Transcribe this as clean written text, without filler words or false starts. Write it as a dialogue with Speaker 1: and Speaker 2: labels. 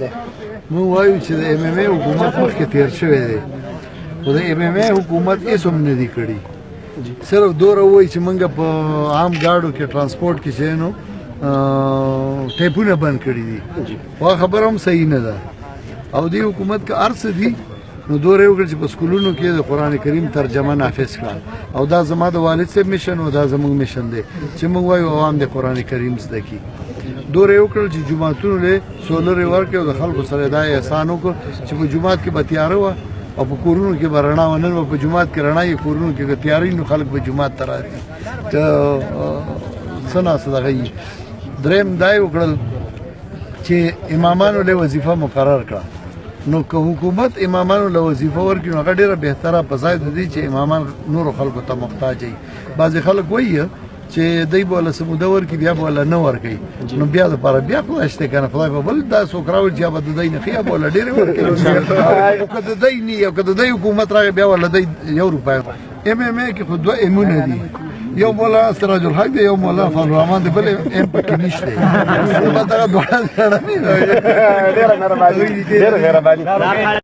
Speaker 1: دی؟
Speaker 2: موږ وایو چې د ایم ایم ای حکومت مخکې تېر شوی دی خو د ایم ایم ای حکومت هېڅ هم نه دي کړي صرف دومره ووایي چې موږ په عام ګاډو کې ترانسپورټ کې چې نو ټیپونه بند کړي دي خو خبره هم صحیح نه ده او دې حکومت که هر څه دي نو دوره یې وکړه چې په سکولونو کې د قرآن کریم ترجمه نافذ کړه او دا زما د والد صاحب میشن او دا زموږ میشن دی چې موږ وایو عوام د قرآن کریم زده کړي دوره یې وکړل چې جوماتونو له سولر یې ورکړې او د خلکو سره دا احسان وکړ چې په جومات کې به تیاره وه او په کورونو کې به رڼا وه نن به په جومات کې رڼا وي کورونو کې که تیاره وي نو خلک به جومات ته راځي څه ناڅه دغه وي درېیم دا یې وکړل چې امامانو له وظیفه مقرر کړه نو که حکومت امامانو له وظیفه ورکړي نو هغه ډېره بهتره په ځای د دې چې امامان نورو خلکو ته محتاج وي بعضې خلک وایي چې دی به ولې څه موده ورکړي بیا به ولې نه ورکوي نو بیا دپاره بیا خدای شته که نه خدای به بل دا څوک راوړي چې یا به د دی نه ښه یا به ولې ډېرې ورکوي او که د دی نه او که د دی حکومت راغی بیا ولې دی 1 روپۍ ایم ایم ای کې خو 2 ایمونه دي یو مولا سراج الحق دی یو مولا فضل الرحمن دی بل ایم پکې نشته نو دغه دواړه
Speaker 1: ډېره مهرباني